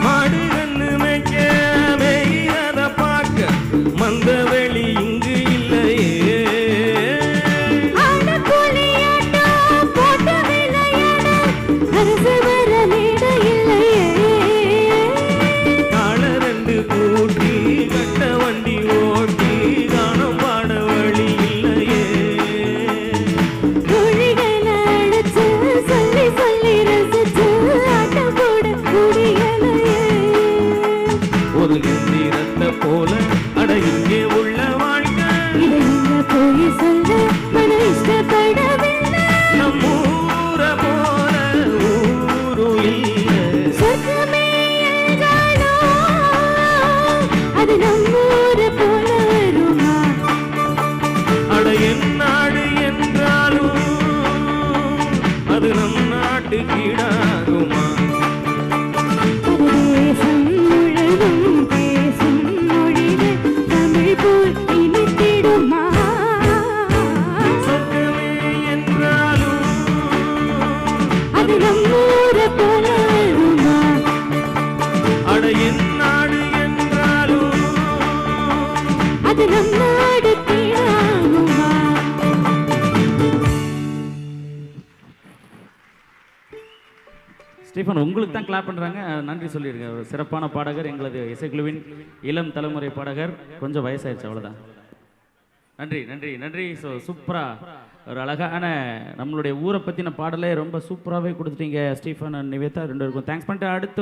மாடு கண்ணு மேய்க்க மேயிறத பார்க்க மந்த வெளி இங்கு இல்லையே. கால ரெண்டு கூட்டி கட்ட வண்டி ஓட்டி காணம் பாட வழி இல்லையே. ஒரு எந்திரத்தை போல அட இங்கே உள்ள வாழ்க்கை நம்மூரை போல ஊரு இல்லை. அட என் நாடு என்றாலும் அது நம் நாட்டு கீழாகுமா? சொர்க்கமே என்றாலும் அட என் நாடு என்றாலும் அது நம் நாடு கீழாகுமா? ஸ்டீஃபன் உங்களுக்கு தான் கிளாப் பண்ணுறாங்க, நன்றி சொல்லியிருங்க. ஒரு சிறப்பான பாடகர், எங்களது இசைக்குழுவின் இளம் தலைமுறை பாடகர். கொஞ்சம் வயசாயிருச்சு, அவ்வளோதான். நன்றி நன்றி நன்றி. ஸோ சூப்பராக ஒரு அழகான நம்மளுடைய ஊரை பற்றின பாடலே ரொம்ப சூப்பராகவே கொடுத்துட்டீங்க ஸ்டீஃபன் அண்ட் நிவேதா. ரெண்டு பேருக்கும் தேங்க்ஸ் பண்ணிட்டு அடுத்து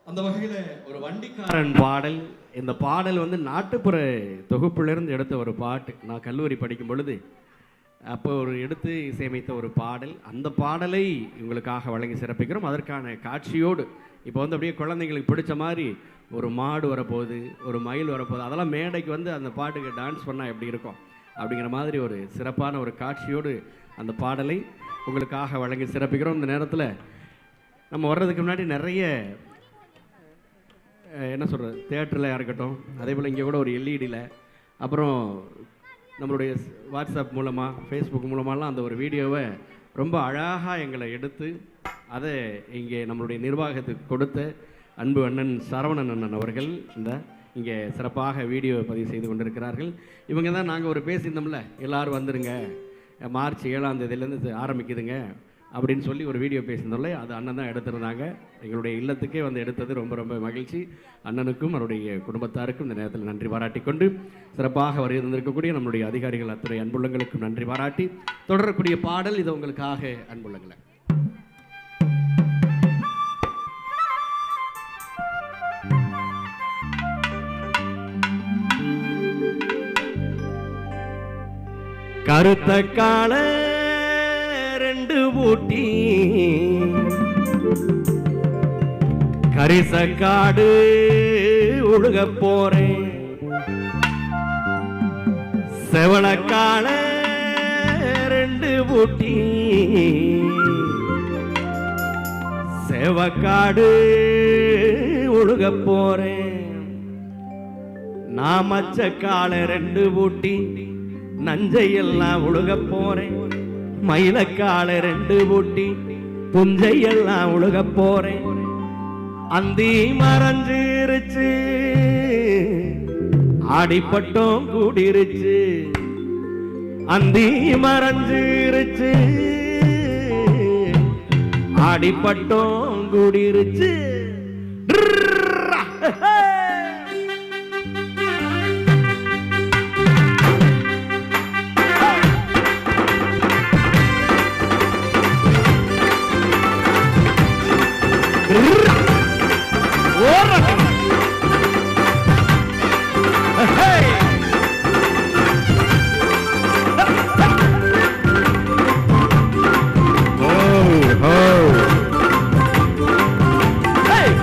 அந்த வகையில் ஒரு வண்டிக்காரன் பாடல். இந்த பாடல் வந்து நாட்டுப்புற தொகுப்பிலிருந்து எடுத்த ஒரு பாட்டு. நான் கல்லூரி படிக்கும் பொழுது அப்போ ஒரு எடுத்து இசையமைத்த ஒரு பாடல். அந்த பாடலை உங்களுக்காக வழங்கி சிறப்பிக்கிறோம். அதற்கான காட்சியோடு இப்போ வந்து அப்படியே குழந்தைங்களுக்கு பிடிச்ச மாதிரி ஒரு மாடு வரப்போகுது, ஒரு மயில் வரப்போகுது, அதெல்லாம் மேடைக்கு வந்து அந்த பாட்டுக்கு டான்ஸ் பண்ணால் எப்படி இருக்கும் அப்படிங்கிற மாதிரி ஒரு சிறப்பான ஒரு காட்சியோடு அந்த பாடலை உங்களுக்காக வழங்கி சிறப்பிக்கிறோம். இந்த நேரத்தில் நம்ம வர்றதுக்கு முன்னாடி நிறைய என்ன சொல்கிறது, தேட்டரில் இருக்கட்டும், அதே போல் இங்கே கூட ஒரு எல்இடியில், அப்புறம் நம்மளுடைய வாட்ஸ்அப் மூலமாக ஃபேஸ்புக் மூலமாகலாம் அந்த ஒரு வீடியோவை ரொம்ப அழகாக எங்களை எடுத்து அதை இங்கே நம்மளுடைய நிர்வாகத்துக்கு கொடுத்த அன்பு அண்ணன் சரவணன் அண்ணன் அவர்கள் இங்கே சிறப்பாக வீடியோ பதிவு செய்து கொண்டிருக்கிறார்கள். இவங்க தான் நாங்கள் ஒரு பேசியிருந்தோம்ல, எல்லோரும் வந்துடுங்க, மார்ச் 7ஆம் தேதியிலேருந்து ஆரம்பிக்குதுங்க அப்படின்னு சொல்லி ஒரு வீடியோ பேசியிருந்தோம்ல, அது அண்ணன் தான் எடுத்திருந்தாங்க. எங்களுடைய இல்லத்துக்கே வந்து எடுத்தது ரொம்ப ரொம்ப மகிழ்ச்சி. அண்ணனுக்கும் அவருடைய குடும்பத்தாருக்கும் இந்த நேரத்தில் நன்றி பாராட்டி கொண்டு சிறப்பாக வருகின்றிருக்கக்கூடிய நம்முடைய அதிகாரிகள் அத்துறை அன்புள்ளங்களுக்கும் நன்றி பாராட்டி தொடரக்கூடிய பாடல் இது உங்களுக்காக அன்புள்ளங்களை. கருத்த கால ரெண்டு பூட்டி கரிசக்காடு ஒழுக போறேன், செவளக்கால ரெண்டு பூட்டி செவக்காடு ஒழுக போறேன், நாமச்ச கால ரெண்டு பூட்டி நஞ்சையெல்லாம் ஒழுக போறேன், மயிலக்கால 2 பூட்டி புஞ்சையெல்லாம் உழுக போறேன். அந்தி மறைஞ்சிருச்சு ஆடிப்பட்டம் கூடிருச்சு. அந்தி மறைஞ்சிருச்சு ஆடிப்பட்டம் கூடிருச்சு.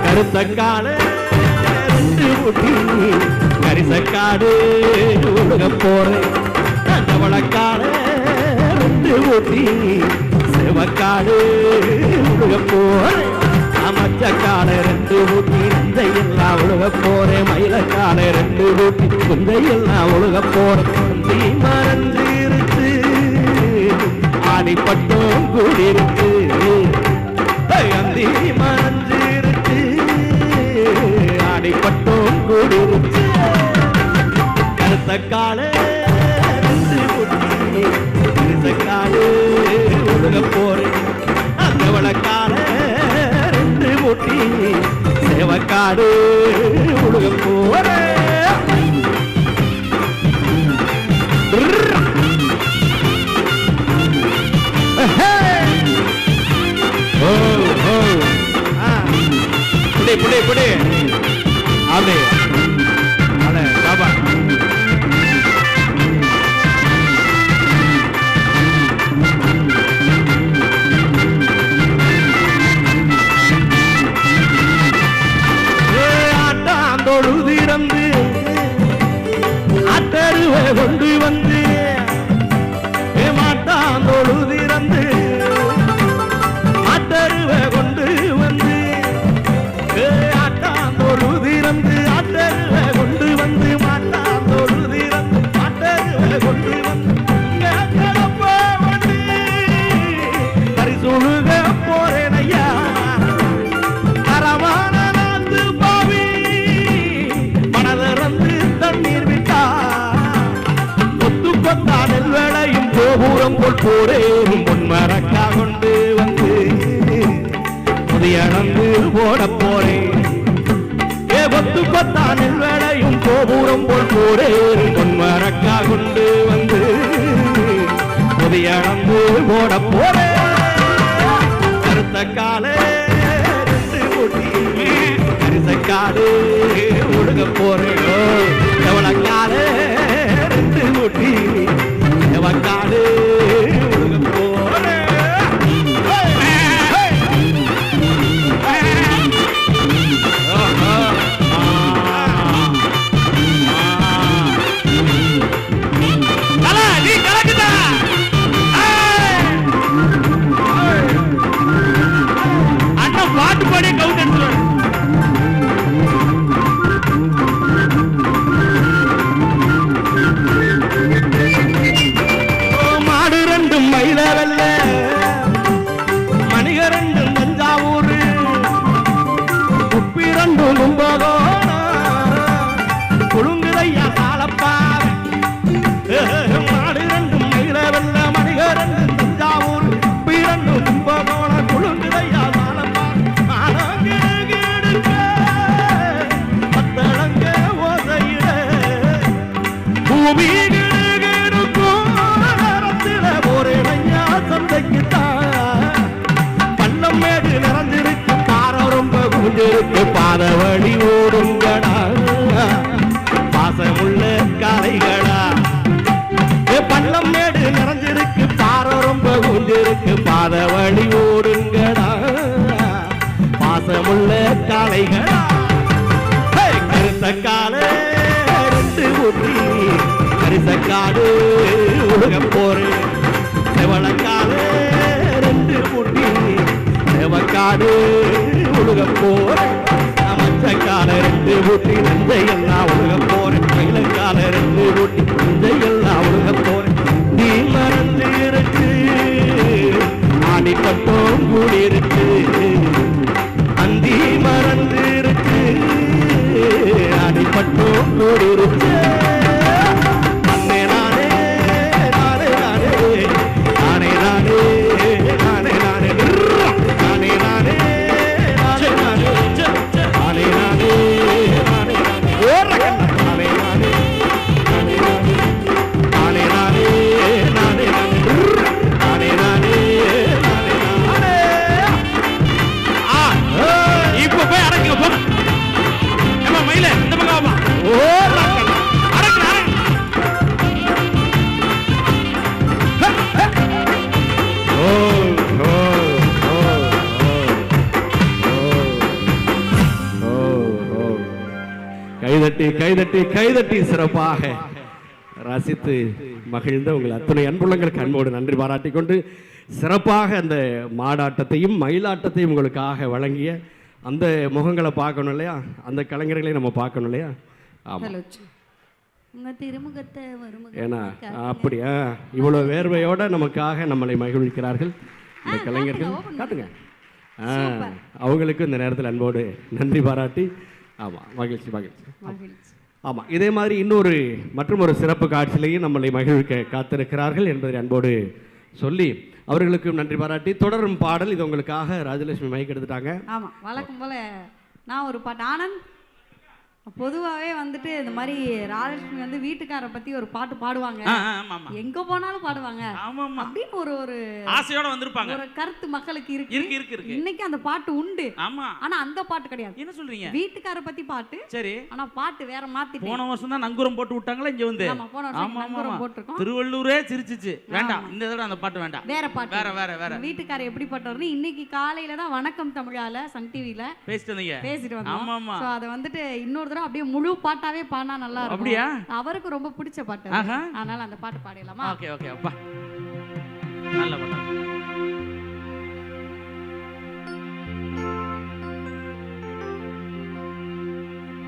கருத்தக்காடு 2 பூட்டி கரிசக்காடு உலக போறேன். தவளக்காடு 2 பூட்டி செவக்காடு உலக போறேன். அமைச்சக்காடு 2 பூட்டி நஞ்சையெல்லாம் உலக போறேன். மயிலக்காடு 2 பூட்டி குந்தையெல்லாம் உலக போறேன். தீ மறைஞ்சிருச்சு ஆடிப்பட்டம் கூடிருச்சு. அந்தி மறைஞ்சிருச்சு ஆடிப்பட்டம் கூடிருச்சு. கருத்தக்காடு 2 பூட்டி கரிசக்காடு உலக போறேன். தவளக்காடு 2 பூட்டி சேவக்காடு உலக போறேன். புடி புடி அப்படியே அட பாபா ஆட்டாந்தொழுதிறந்து அட்டருவை கொண்டு வந்து மாட்டாந்தொழுதிறந்து அட்டருவை கொண்டு வந்து ஆட்டாந்தொழுதிறந்து அட்டருவை கொண்டு வந்து மாட்டாந்தொழுதிறந்து அட்டருவை கொண்டு வந்து பரிசுழுக போறேன் ஐயா. தரமான நாத்து பாவி மனதிறந்து தண்ணீர் விட்டா கொத்து கொத்தா நெல்வேளையும் கோபுரம் போல் போரேறும் பொன்மரக்கா கொண்டு வந்து புதியளந்து போட போறேன். கொத்து கொத்தா நெல்வேளையும் கோபுரம் போல் போரேறும் பொன்மரக்கா கொண்டு வந்து புதியளந்து போட போறேன். கருத்தக்காடு 2 பூட்டி கரிசக்காடு ஒழுக போறேன். எவளக்காடு 2 பூட்டி எவக்காடு ஒழுக போறேன். நீ கலக்குதா அண்ணன் பாட்டு பாடி கவுண்ட் எடுத்துருவாரு. மாடு 2 மயில வெல்ல மணிக 2 தஞ்சாவூர் உப்பி 2 கும்பகோணம் குழுங்குதையா சாலப்பாறை. மாடு 2 மயில வெல்ல மணிக 2 தஞ்சாவூர் உப்பி 2 கும்பகோணம் குழுங்குதையா சாலப்பாறை. பத்தளங்க ஓசையிட பூமி பள்ளம் மேடு நிறைஞ்சிருக்கு பாறை ரொம்ப குஞ்சிருக்கு பாத வழி ஓடுங்கடா பாசமுள்ள காளைகளா. பள்ளம் மேடு நிறைஞ்சிருக்கு பாறை ரொம்ப குஞ்சிருக்கு பாத வழி ஓடுங்கடா பாசமுள்ள காளைகளா. கருத்தக்காடு 2 பூட்டி கரிசக்காடு உலக போறேன். செவளக்காடு 2 பூட்டி செவக்காடு உலக போறேன். அமைச்சக்காடு 2 பூட்டி நஞ்சையெல்லாம் உலக போறேன். மயிலக்காடு 2 பூட்டி நஞ்சையெல்லாம் உலக போறேன். நீ மறந்து இருக்கு கைதட்டி கைதட்டி கைதட்டி சிறப்பாக ரசித்து மகிழ்ந்த உங்கள் அத்துணை அன்புள்ளங்களுக்கு அன்போடு நன்றி பாராட்டிக் கொண்டு சிறப்பாக அந்த மாடாட்டத்தையும் மயிலாட்டத்தையும் உங்களுக்காக வழங்கிய அந்த முகங்களை பார்க்கணும் இல்லையா, அந்த கலைஞர்களையும் நம்ம பார்க்கணும் இல்லையா. ஆமாம், உங்க திருமுகத்தை ஏன்னா அப்படியா இவ்வளோ வேர்வையோட நமக்காக நம்மளை மகிழ்விக்கிறார்கள் இந்த கலைஞர்கள். காட்டுங்க. அவங்களுக்கு இந்த நேரத்தில் அன்போடு நன்றி பாராட்டி ஆமாம் மகிழ்ச்சி மகிழ்ச்சி. ஆமாம், இதே மாதிரி மற்றும் ஒரு சிறப்பு காட்சியிலையும் நம்மளை மகிழ்விக்க காத்திருக்கிறார்கள் என்பதை அன்போடு சொல்லி அவர்களுக்கும் நன்றி பாராட்டி தொடரும் பாடல் இது உங்களுக்காக. ராஜலட்சுமி மைக் எடுத்துட்டாங்க. ஆமாம், வழக்கம் போல நான் ஒரு பாட்டு. ஆனந்த் பொதுவாகவே வந்துட்டு இந்த மாதிரி ராஜலட்சுமி வந்து வீட்டுக்கார பத்தி ஒரு பாட்டு பாடுவாங்க, எங்க போனாலும் பாடுவாங்க அப்படின்னு ஒரு ஆசையோட வந்திருப்பாங்க. ஒரு கருத்து மக்களுக்கு இருக்கு. இன்னைக்கு அந்த பாட்டு உண்டு. ஆனா அந்த பாட்டு கிடையாது. என்ன சொல்றீங்க? வீட்டுக்கார பத்தி பாட்டு. சரி, ஆனா பாட்டு வேற மாத்தி. போன வருஷம் தான் நங்கூரம் போட்டு விட்டாங்களா இங்க வந்து. போன வருஷம் நங்கூரம் போட்டுருக்கோம். திருவள்ளூரே சிரிச்சிச்சு. வேண்டாம், இந்த தடவை அந்த பாட்டு வேண்டாம், வேற பாட்டு. வேற வேற வேற. வீட்டுக்கார எப்படிப்பட்டவர்னு இன்னைக்கு காலையில தான் வணக்கம் தமிழால சன் டிவில பேசிட்டு வந்தோம். சோ அத வந்துட்டு இன்னொரு அப்படியே முழு பாட்டாவே பாடினா நல்லா இருக்கும். அப்படியா? அவருக்கு ரொம்ப பிடிச்ச பாட்டு, அதனால அந்த பாட்டு பாடிடலாமா? ஓகே ஓகே அப்பா, நல்ல பாட்டு.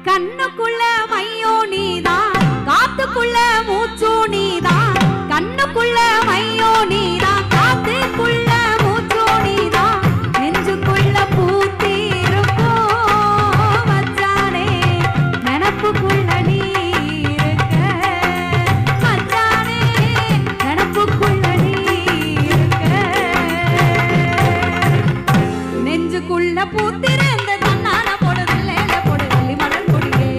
கண்ணுக்குள்ள மையோ நீதான், காத்துக்குள்ள மூச்சோ நீதான். கண்ணுக்குள்ள மையோ நீதான், காத்துக்குள்ள மூச்சோ நீதான். நெஞ்சுக்குள்ள பூத்திருப்போ மச்சானே, நெனப்புக்குள்ள நீ இருக்க. மச்சானே, நெனப்புக்குள்ள நீ இருக்க. நெஞ்சுக்குள்ள பூத்திருந்த தன்னால போடுதில்ல போடு வெள்ளி மலர் கொடியே.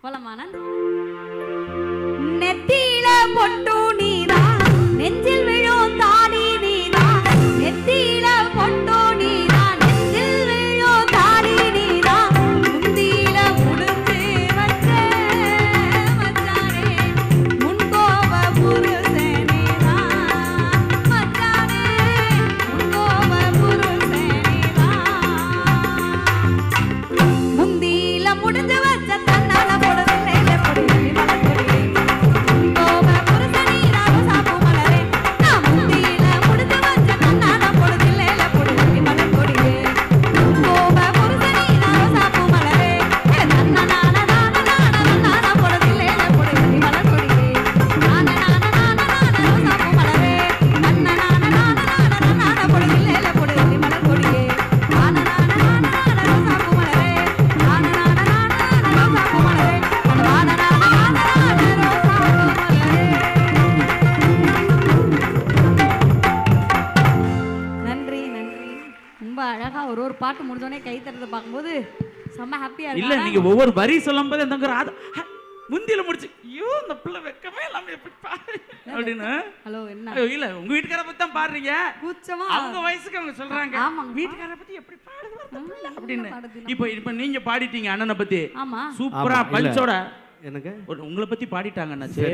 போலாமா? நெத்தியில பொட்டு நீதான், நெஞ்சில் விழும் தாடி நீதான். நெத்தியில பொட்டு நீதான், நெஞ்சில் விழும் தாடி நீதான். முந்தியில முடிச்சு வச்ச மச்சானே, முன்கோப புருஷனேதான். மச்சானே, முன்கோப புருஷனேதான். முந்தியில முடிஞ்சு வச்ச தன்னால போடுறதில்லை எப்படி மலர்கொடி. முன்கோப புருஷனீதான் ரோசாப்பூ மலரே. நான் முந்தியில முடிஞ்சு வச்ச தன்னால போடுறதில்லை எப்படி மலர்கொடி. முன்கோப புருஷனீதான் ரோசாப்பூ மலரே. தன்னால போடுறதில்லை எப்படி மலர்கொடி. ரோசாப்பூ மலரே. போடுறதில்லை எப்படி மலர்கொடி. ரோசாப்பூ மலரே. நன்றி நன்றி. ரொம்ப அழகா ஒரு பாட்டு முடிஞ்சோடனே கை தட்டுறதை பார்க்கும்போது செம்ம ஹாப்பியா இல்ல இருக்கு. நீங்க ஒவ்வொரு வரி சொல்லும் போது அந்த முந்தியில முடிச்சு ஐயோ இந்த பிள்ளை வெக்கமே இல்லாம எப்படி பாரு அப்படின்னு. ஹலோ என்ன ஐயோ, இல்ல உங்க வீட்டுக்கார பத்தி தான் பாடுறீங்க. கூச்சமா அவங்க வயசுக்கு அவங்க சொல்றாங்க ஆமாங்க. வீட்டுக்கார பத்தி எப்படி பாடுவார் அப்படின்னு. பாடுது. இப்ப நீங்க பாடிட்டீங்க அண்ணனை பத்தி ஆமா சூப்பரா ஆமா, இல்ல. பல்சோட எனக்கு உங்களை பத்தி பாடிட்டாங்க அண்ணாச்சி.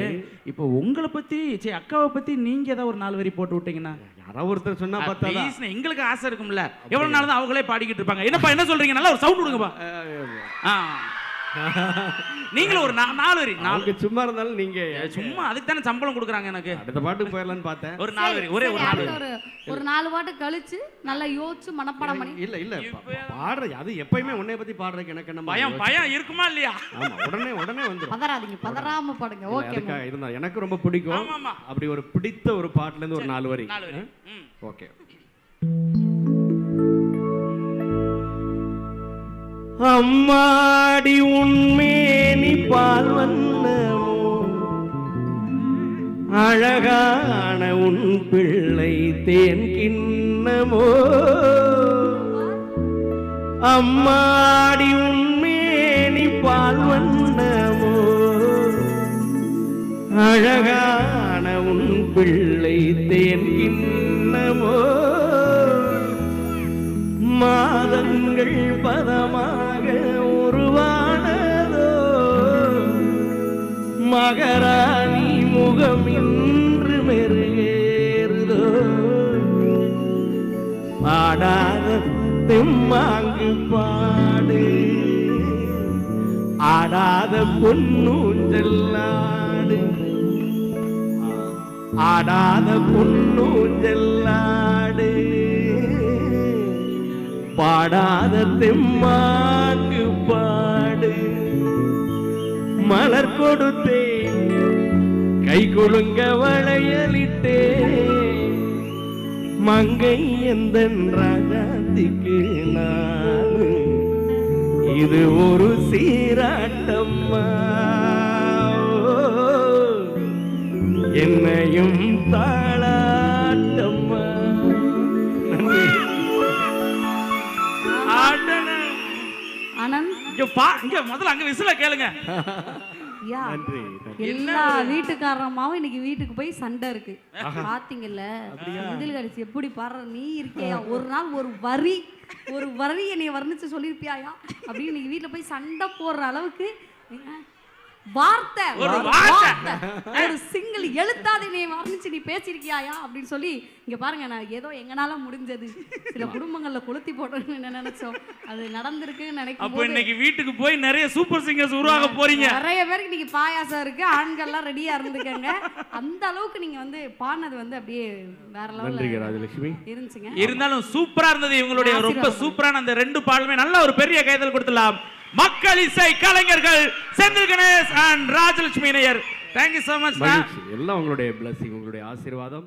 இப்போ உங்களை பத்தி சரி அக்காவை பத்தி நீங்க ஏதாவது ஒரு 4 வரி போட்டு விட்டீங்கன்னா யாராவது ஒருத்தர் சொன்னா பார்த்தா Please, எங்களுக்கு ஆசை இருக்கும்ல. எவ்வளவு நாள் தான் அவங்களே பாடிக்கிட்டு இருப்பாங்க. என்னப்பா என்ன சொல்றீங்க? நல்லா ஒரு சவுண்ட் கொடுங்கப்பா. நீங்களும் ஒரு 4 வரி. அவங்க சும்மா இருந்தாலும் நீங்க சும்மா அதுக்கு தானே சம்பளம் கொடுக்குறாங்க எனக்கு. அடுத்த பாட்டுக்கு போயிடலான்னு பார்த்தேன். ஒரு 4 வரி, ஒரே ஒரு 4 வரி. ஒரு 4 பாட்டு கழிச்சு நல்லா யோசிச்சு மனப்பாடம் பண்ணி. இல்ல இல்ல பாடுற அது எப்பயுமே உன்னை பத்தி பாடுறதுக்கு எனக்கு என்ன பயம் இருக்குமா இல்லையா? ஆமா உடனே உடனே பதறாதீங்க, பதறாம பாடுங்க. ஓகே அதுக்காக இருந்தா எனக்கு ரொம்ப பிடிக்கும். ஆமாமா. அப்படி ஒரு பிடித்த ஒரு பாட்டுல இருந்து ஒரு 4 வரி. 4 வரி. ஓகே. அம்மாடி உன்மேனி பால் வண்ணமோ, அழகான உன் பிள்ளை தேன் கிண்ணமோ. அம்மாடி உன்மேனி பால் வண்ணமோ, அழகான உன் பிள்ளை தேன் கிண்ணமோ. மாதங்கள் பதமாக உருவானதோ, மகராணி முகம் இன்று மெருகேறுதோ. பாடாத தெம்மாங்கு பாடு, ஆடாத பொன்னூஞ்செல்லாடு. ஆடாத பொன்னூஞ்செல்லாடு, பாடாத தெம்மாங்கு பாடு. மலர் கொடுத்தேன் கை குலுங்க வளையலிட்டே, மங்கை எந்தன் ராஜாத்திக்கு நானு. இது ஒரு சீராட்டம்மா, என்னையும் தாளாட்டம்மா. ஆனந்த் இங்க முதல்ல அங்க விசில கேளுங்க. யா நன்றி. எல்லா வீட்டுக்காரமாவும் இன்னைக்கு வீட்டுக்கு போய் சண்டை இருக்கு. பாத்தீங்கல்ல செந்தில் கடைசி எப்படி பாடுற நீ இருக்கியா? ஒரு நாள் ஒரு வரி என்னைய வர்ணிச்சு சொல்லிருப்பியாயா அப்படின்னு இன்னைக்கு வீட்டுல போய் சண்டை போடுற அளவுக்கு வார்த்தை ஒரு சிங்கிள் எழுத்தாத நீ வர்ணிச்சு நீ பேசிருக்கியாயா அப்படின்னு சொல்லி இங்க பாருங்க. நான் ஏதோ எங்கனால முடிஞ்சது சில குடும்பங்கள்ல கொளுத்தி போட்டோம்னு நினைச்சோம், அது நடந்திருக்குன்னு நினைக்கும். அப்ப இன்னைக்கு வீட்டுக்கு போய் நிறைய சூப்பர் சிங்கர்ஸ் உருவாக போறீங்க. நிறைய பேருக்கு இன்னைக்கு பாயாசம் இருக்கு, ஆண்கள்லாம் ரெடியா இருந்துக்கங்க. அந்த அளவுக்கு நீங்க வந்து பாடினது வந்து அப்படியே வேற லெவல்ல ராஜலட்சுமி இருந்துச்சுங்க. இருந்தாலும் சூப்பரா இருந்தது. இவங்களுடைய ரொம்ப சூப்பரான அந்த 2 பாடலுமே நல்ல ஒரு பெரிய கைதல் கொடுத்துலாம். மக்கள் இசை கலைஞர்கள் செந்தில் கணேஷ் அண்ட் ராஜலட்சுமி நேயர். Thank you so much. எல்லாம் உங்களுடைய blessing, உங்களுடைய ஆசீர்வாதம்.